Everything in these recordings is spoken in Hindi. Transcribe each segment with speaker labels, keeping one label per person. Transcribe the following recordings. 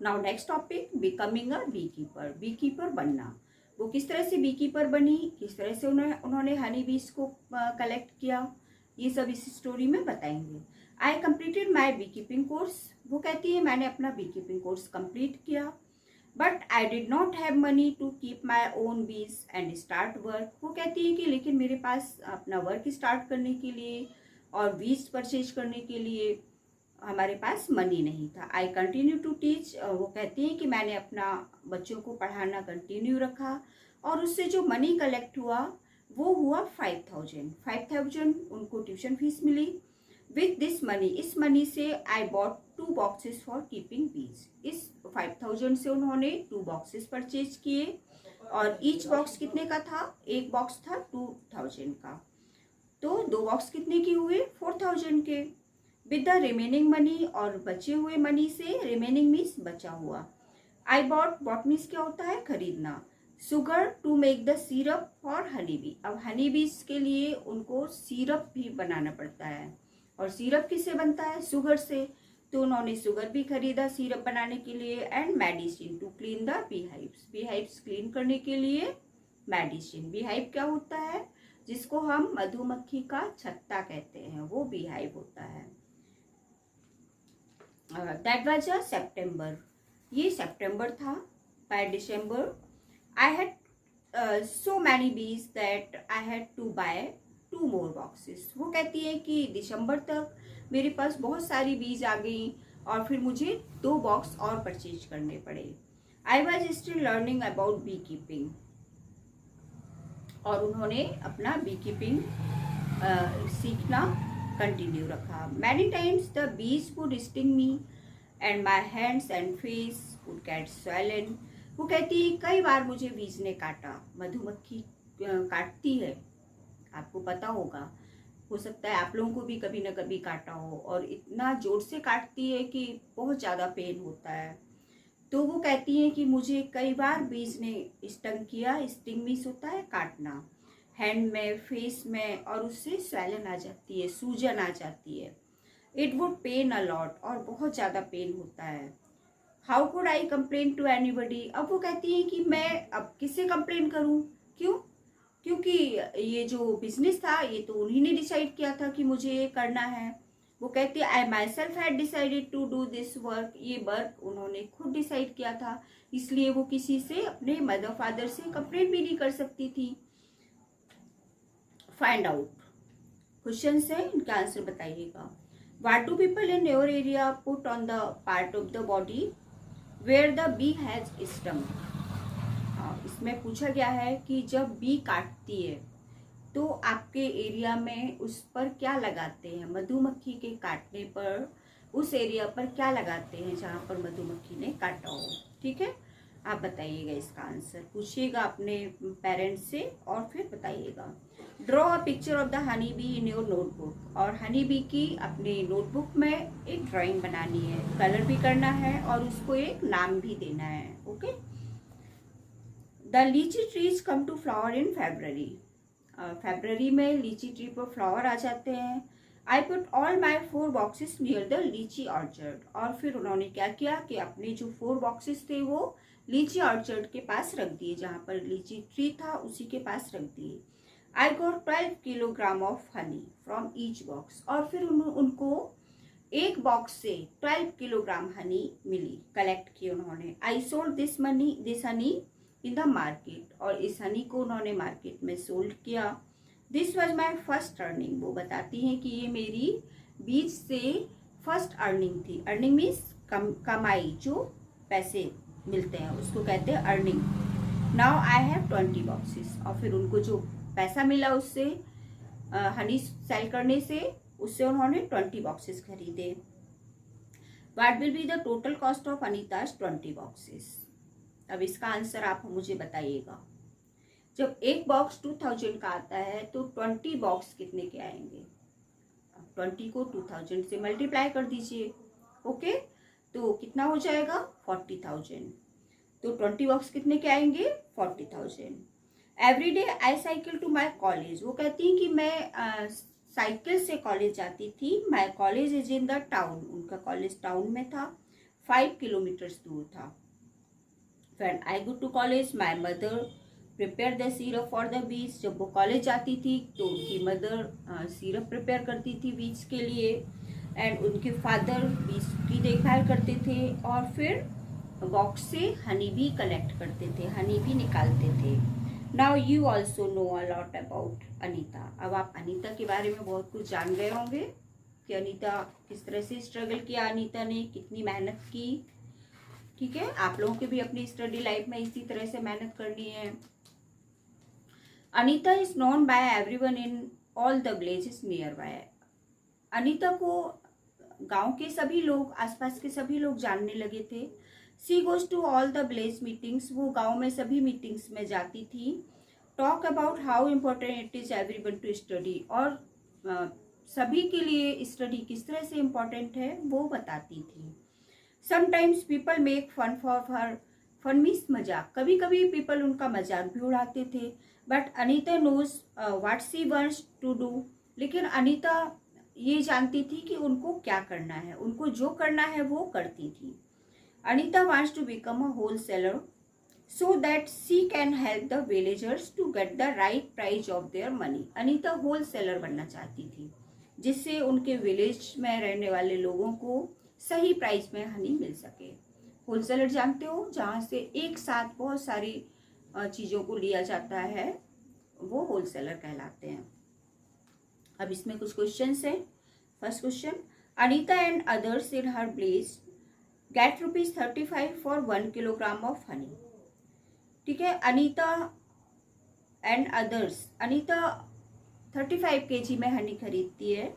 Speaker 1: Now next topic, becoming a bee keeper. Bee keeper बनना, वो किस तरह से बी कीपर बनी, किस तरह से उन्होंने हनी बीज को कलेक्ट किया, ये सब इस स्टोरी में बताएंगे। I completed my bee keeping course, वो कहती है मैंने अपना बी कीपिंग कोर्स कंप्लीट किया। But I did not have money to keep my own bees and start work, वो कहती है कि लेकिन मेरे पास अपना वर्क स्टार्ट करने के लिए और बीज परचेज करने के लिए हमारे पास मनी नहीं था। आई कंटिन्यू टू टीच, वो कहती हैं कि मैंने अपना बच्चों को पढ़ाना कंटिन्यू रखा और उससे जो मनी कलेक्ट हुआ वो हुआ 5,000 उनको ट्यूशन फीस मिली। विथ दिस मनी, इस मनी से I bought 2 boxes for keeping bees, इस 5,000 से उन्होंने 2 बॉक्सेस परचेज किए और ईच बॉक्स कितने का था, एक बॉक्स था 2,000 का, तो 2 बॉक्स कितने के हुए, 4,000 के। विद द रिमेनिंग मनी, और बचे हुए मनी से, रिमेनिंग मीन्स बचा हुआ, आई बॉट मीन्स क्या होता है, खरीदना, sugar to make the syrup for honey bee, अब हनी बीज के लिए उनको सिरप भी बनाना पड़ता है और सिरप किससे बनता है, शुगर से, तो उन्होंने शुगर भी खरीदा सिरप बनाने के लिए। And medicine to clean the beehives, beehives clean करने के लिए मेडिसिन, बीहाइव क्या होता है, जिसको हम मधुमक्खी का छत्ता कहते हैं, वो बीहाइव होता है। दैट वाज अ सेप्टेम्बर, ये सितंबर था। By December I had so many bees that I had to buy 2 more boxes, वो कहती है कि दिसंबर तक मेरे पास बहुत सारी बीज आ गई और फिर मुझे 2 बॉक्स और परचेज करने पड़े। I was still learning about bee keeping, और उन्होंने अपना बी कीपिंग सीखना कंटिन्यू रखा। Many times the bees would sting me and my hands and face would get swollen, वो कहती है कई बार मुझे बीज ने काटा, मधुमक्खी काटती है, आपको पता होगा, हो सकता है आप लोगों को भी कभी ना कभी काटा हो, और इतना जोर से काटती है कि बहुत ज़्यादा पेन होता है। तो वो कहती है कि मुझे कई बार बीज ने स्टंग किया, स्टिंग मीन्स होता है काटना, हैंड में, फेस में, और उससे swollen आ जाती है, सूजन आ जाती है। It would pain a lot, और बहुत ज़्यादा पेन होता है। How could I complain to anybody, अब वो कहती है कि मैं अब किससे कंप्लेन करूं, क्यों, क्योंकि ये जो बिजनेस था ये तो उन्हीं ने डिसाइड किया था कि मुझे ये करना है। वो कहती है I myself had decided to do this work, ये वर्क उन्होंने खुद डिसाइड किया था, इसलिए वो किसी से, अपने मदर फादर से कंप्लेन भी नहीं कर सकती थी। फाइंड आउट, क्वेश्चन है, इनका आंसर बताइएगा। What do people in your area put on the part of the body where the bee has stung, इसमें पूछा गया है कि जब बी काटती है तो आपके एरिया में उस पर क्या लगाते हैं, मधुमक्खी के काटने पर उस एरिया पर क्या लगाते हैं जहाँ पर मधुमक्खी ने काटा हो। ठीक है, आप बताइएगा इसका आंसर, पूछिएगा अपने पेरेंट्स से और फिर बताइएगा। Draw a picture of the honey be in your notebook, और हनी बी की अपने नोटबुक में एक ड्राइंग बनानी है, कलर भी करना है और उसको एक नाम भी देना है। Okay, the litchi trees come to flower in February, February में लीची ट्री पर फ्लावर आ जाते हैं। I put all my 4 boxes near the litchi orchard, और फिर उन्होंने क्या किया कि अपने जो 4 बॉक्सेस थे वो लीची ऑर्चर्ड के पास रख दिए, जहाँ पर लीची ट्री था उसी के पास रख दिए। I got 12 kilogram of honey from each box, और फिर उनको एक बॉक्स से 12 किलोग्राम हनी मिली, कलेक्ट की उन्होंने। I sold this Honey in the market, और इस हनी को उन्होंने मार्केट में सोल्ड किया। This was my first earning, वो बताती हैं कि ये मेरी बीज से फर्स्ट अर्निंग थी। अर्निंग मीन्स कमाई, जो पैसे मिलते हैं उसको कहते हैं earning. Now I have 20 boxes, और फिर उनको जो पैसा मिला उससे, हनी सेल करने से, उससे उन्होंने 20 बॉक्सेस खरीदे। What will be the total cost of Anita's 20 boxes, अब इसका आंसर आप मुझे बताइएगा। जब एक बॉक्स 2000 का आता है तो 20 बॉक्स कितने के आएंगे, 20 को 2000 से मल्टीप्लाई कर दीजिए। ओके, तो कितना हो जाएगा 40,000, तो 20 बॉक्स कितने के आएंगे 40,000। Every day I cycle to my college, वो कहती हैं कि मैं साइकिल से कॉलेज जाती थी। My college is in the town, उनका कॉलेज टाउन में था। 5 किलोमीटर्स दूर था। When I go to college, my mother prepare the syrup for the bees. जब वो कॉलेज जाती थी तो उनकी मदर सिरप प्रिपेयर करती थी बीज के लिए, एंड उनके फादर बीज की देखभाल करते थे और फिर बॉक्स से हनी भी कलेक्ट करते थे, हनी भी निकालते थे। Now you also know a lot about Anita. अब आप अनीता के बारे में बहुत कुछ जान गए होंगे कि अनीता किस तरह से स्ट्रगल किया, अनीता ने कितनी मेहनत की। ठीक है, आप लोगों की भी अपनी स्टडी लाइफ में इसी तरह से मेहनत करनी है। Anita is known by everyone in all the villages near by. Anita को गांव के सभी लोग, आसपास के सभी लोग जानने लगे थे। She goes to all the village meetings, वो गांव में सभी मीटिंग्स में जाती थी। Talk about how important it is everyone to study, और सभी के लिए स्टडी किस तरह से इम्पोर्टेंट है वो बताती थी। Sometimes people make fun for her, fun means मजाक, कभी कभी पीपल उनका मजाक भी उड़ाते थे। But Anita knows what she wants to do, लेकिन अनीता ये जानती थी कि उनको क्या करना है, उनको जो करना है वो करती थी। Anita wants to become a wholesaler so that she can help the villagers to get the right price of their money। Anita wholesaler बनना चाहती थी जिससे उनके विलेज में रहने वाले लोगों को सही प्राइस में हनी मिल सके। होलसेलर जानते हो, जहाँ से एक साथ बहुत सारी चीज़ों को लिया जाता है, वो होलसेलर कहलाते हैं। अब इसमें कुछ क्वेश्चंस हैं। First question, Anita and others in her village get ₹35 for 1 kilogram of honey. ठीक है, Anita and others, Anita 35 kg में हनी खरीदती है।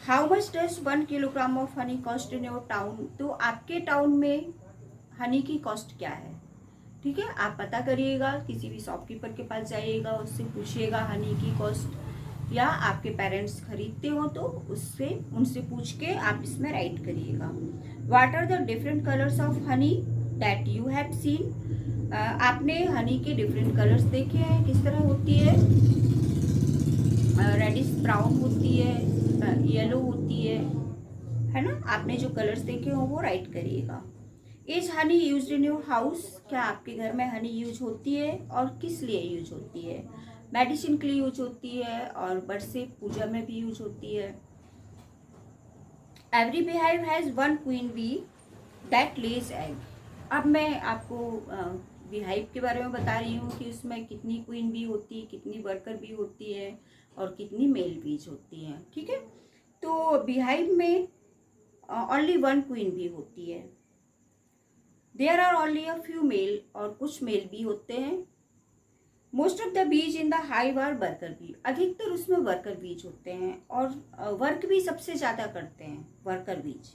Speaker 1: How much does 1 kilogram of honey cost in your town, तो आपके टाउन में हनी की कॉस्ट क्या है। ठीक है, आप पता करिएगा, किसी भी शॉपकीपर के पास जाइएगा, उससे पूछिएगा हनी की कॉस्ट, या आपके पेरेंट्स खरीदते हो तो उनसे पूछ के आप इसमें राइट करिएगा। What are the different colours of honey that you have seen, आपने हनी के डिफरेंट कलर्स देखे हैं, किस तरह होती है, रेडिश ब्राउन होती है, येलो होती है ना। आपने जो कलर्स देखे हो वो राइट करिएगा। Is Honey used in your house, क्या आपके घर में हनी यूज होती है और किस लिए यूज होती है। मेडिसिन के लिए यूज होती है और बर्ड से पूजा में भी यूज होती है। Every beehive has 1 queen bee that lays egg। अब मैं आपको बीहाइव के बारे में बता रही हूँ कि उसमें कितनी क्वीन बी होती है, कितनी वर्कर बी होती है और कितनी मेल बीज होती हैं। ठीक है, तो बीहाइव में ओनली 1 क्वीन बी होती है। There are only a few male, और कुछ मेल भी होते हैं। Most of the bees in the hive are worker bee, अधिकतर उसमें वर्कर बीज होते हैं और वर्क भी सबसे ज़्यादा करते हैं वर्कर बीज।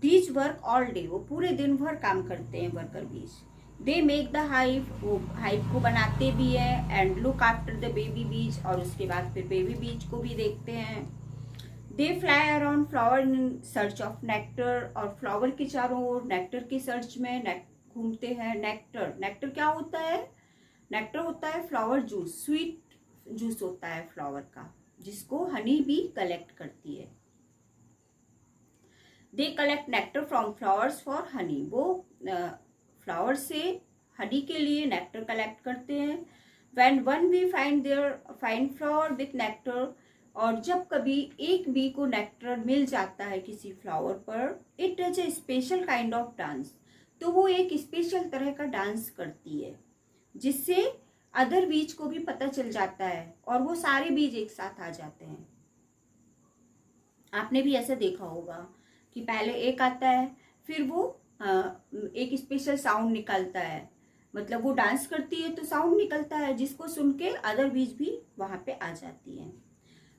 Speaker 1: दीज वर्क ऑल डे, वो पूरे दिन भर काम करते हैं वर्कर बीज। दे मेक द हाइव, वो हाइव को बनाते भी है, and look after the baby बीज, और उसके बाद फिर बेबी बीज को भी देखते हैं। They fly around flower in search of nectar, और फ्लावर के चारों ओर नेक्टर की सर्च में घूमते हैं। नेक्टर, नेक्टर क्या होता है, नेक्टर होता है फ्लावर जूस, स्वीट जूस होता है फ्लावर का, जिसको हनी भी कलेक्ट करती है। They collect nectar from flowers for Honey, वो फ्लावर से हनी के लिए नेक्टर कलेक्ट करते हैं। When one bee find flower with nectar, और जब कभी एक बी को नेक्टर मिल जाता है किसी फ्लावर पर, it does a special kind of dance, तो वो एक स्पेशल तरह का डांस करती है, जिससे अदर बीज को भी पता चल जाता है और वो सारे बीज एक साथ आ जाते हैं। आपने भी ऐसा देखा होगा कि पहले एक आता है, फिर वो एक स्पेशल साउंड निकालता है, मतलब वो डांस करती है तो साउंड निकलता है, जिसको सुन के अदर बीज भी वहां पे आ जाती हैं।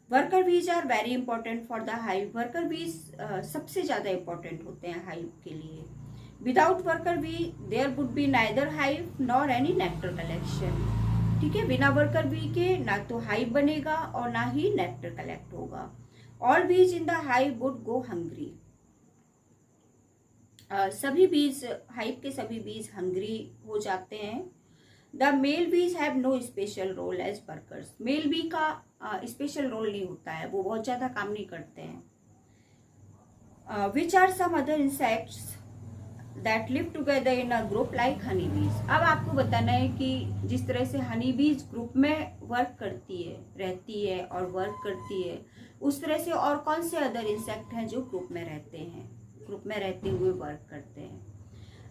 Speaker 1: Worker bees are very important for the hive, worker bees सबसे ज्यादा इंपॉर्टेंट होते हैं हाइव के लिए। Without worker bee there would be neither hive nor any nectar collection. ठीक है, बिना वर्कर बी के ना तो हाइव बनेगा और ना ही नेक्टर कलेक्ट होगा। ऑल बीज in the hive would go hungry, सभी बीज, हाइव के सभी बीज हंग्री हो जाते हैं। The male bees have no special role as workers, male bee का स्पेशल रोल नहीं होता है, वो बहुत ज्यादा काम नहीं करते हैं। Which are some other insects that live together in a group like honey bees. अब आपको बताना है कि जिस तरह से हनी बीज ग्रुप में वर्क करती है, रहती है और वर्क करती है, उस तरह से और कौन से अदर इंसेक्ट हैं जो ग्रुप में रहते हैं, ग्रुप में रहते हुए वर्क करते हैं।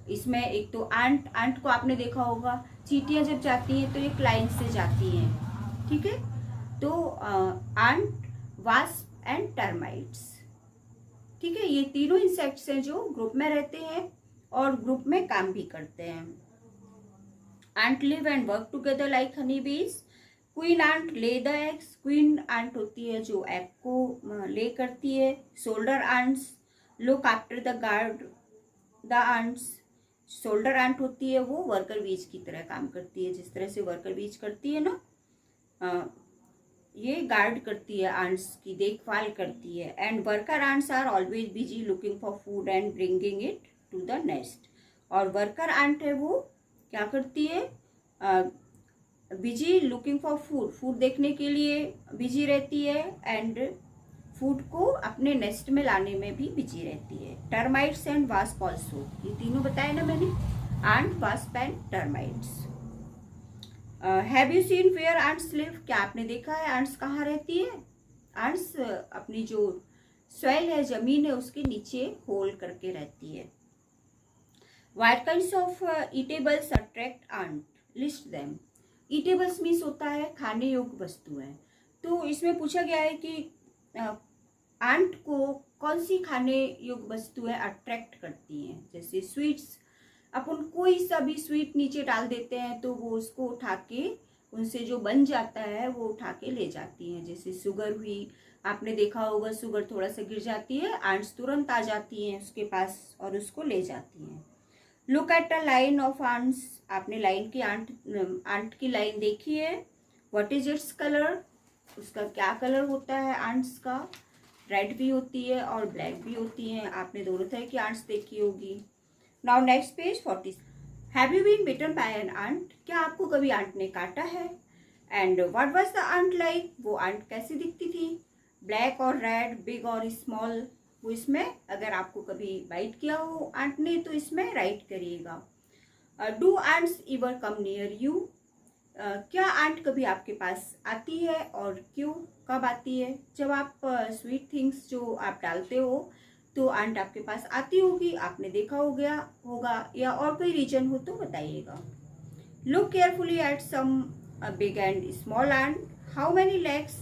Speaker 1: इसमें एक तो आंट को आपने देखा होगा, चींटियां जब जाती हैं तो एक लाइन से जाती हैं, ठीक है। तो आंट, वास्प एंड टर्माइट्स, ठीक है, ये तीनों इंसेक्ट्स हैं जो ग्रुप में रहते हैं और ग्रुप में काम भी करते हैं। Ant live and work together like honey bees. Queen एंट ले द एग्स। क्वीन एंट होती है जो एग को ले करती है। Soldier ants look after the guard the ants. Soldier ant होती है वो वर्कर बीज की तरह काम करती है, जिस तरह से वर्कर बीज करती है ना, ये गार्ड करती है, एंट्स की देखभाल करती है। And worker ants are always busy looking for food and bringing it to the nest. और वर्कर एंट है वो क्या करती है, busy looking for food, food देखने के लिए बिजी रहती है, एंड फूड को अपने नेस्ट में लाने में भी बिजी रहती है। टर्माइट्स एंड वास्प ऑल्सो, ये तीनों बताए ना मैंने, ant, wasp and termites. Have you seen where ants live, क्या आपने देखा है एंट्स कहाँ रहती है? एंट्स अपनी जो सॉइल है, जमीन है, उसके नीचे होल करके रहती है। What kinds of eatables attract ant, list them. Eatables means होता है खाने योग्य वस्तुएं। तो इसमें पूछा गया है कि एंट को कौन सी खाने योग्य वस्तुएं अट्रैक्ट करती हैं। जैसे स्वीट्स, अपन कोई सा भी स्वीट नीचे डाल देते हैं तो वो उसको उठा के, उनसे जो बन जाता है वो उठा के ले जाती हैं। जैसे शुगर हुई, आपने देखा होगा शुगर थोड़ा सा गिर जाती है, एंट्स तुरंत आ जाती हैं उसके पास और उसको ले जाती हैं। Look at a line of ants, आपने लाइन की एंट की लाइन देखी है। व्हाट इज इट्स कलर, उसका क्या कलर होता है एंट्स का? रेड भी होती है और ब्लैक भी होती हैं। आपने दोनों तरह की एंट्स देखी होगी। Now next page 40। Have you been bitten by an ant, क्या आपको कभी एंट ने काटा है? And what was the ant like, वो एंट कैसी दिखती थी? ब्लैक और रेड, बिग और स्मॉल। वो इसमें अगर आपको कभी बाइट किया हो एंट ने तो इसमें राइट करिएगा। Do ants इवर come near you, क्या एंट कभी आपके पास आती है और क्यों, कब आती है? जब आप स्वीट थिंग्स जो आप डालते हो तो एंट आपके पास आती होगी, आपने देखा होगा, या और कोई रीजन हो तो बताइएगा। Look carefully at some big and small ant, how many legs.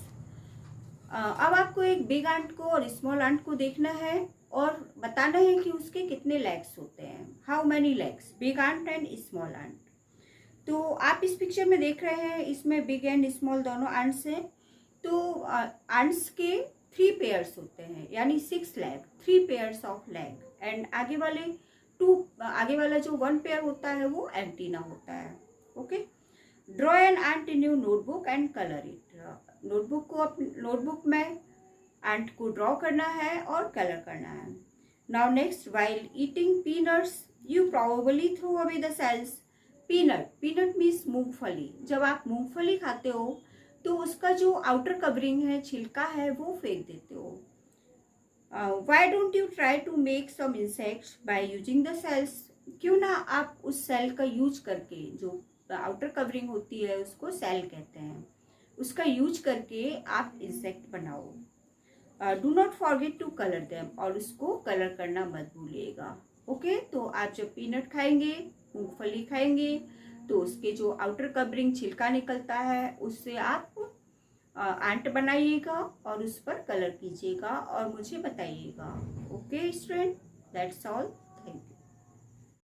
Speaker 1: अब आपको एक बिग एंट को और स्मॉल एंट को देखना है और बताना है कि उसके कितने लेग्स होते हैं। How many legs, big ant and small ant. तो आप इस पिक्चर में देख रहे हैं, इसमें बिग एंड स्मॉल दोनों एंट्स हैं। तो एंट्स के 3 पेयर्स होते हैं, यानी 6 leg, 3 pairs of leg. And आगे वाला जो 1 पेयर होता है वो एंटीना होता है। Okay, draw an ant in your notebook and colour it. Notebook में एंट को ड्रॉ करना है और कलर करना है। Now next, while eating peanuts you probably throw away the shells. Peanut means मूंगफली। जब आप मूंगफली खाते हो तो उसका जो आउटर कवरिंग है, छिलका है, वो फेंक देते हो। Why don't you try to make some insects by using the shells, क्यों ना आप उस सेल का यूज करके, जो आउटर कवरिंग होती है उसको सेल कहते हैं, उसका यूज करके आप इंसेक्ट बनाओ। Do not forget to colour them, और उसको कलर करना मत भूलिएगा। ओके, तो आप जब पीनट खाएंगे, मूंगफली खाएंगे, तो उसके जो आउटर कवरिंग छिलका निकलता है उससे आप एंट बनाइएगा और उस पर कलर कीजिएगा और मुझे बताइएगा। Okay student, that's all.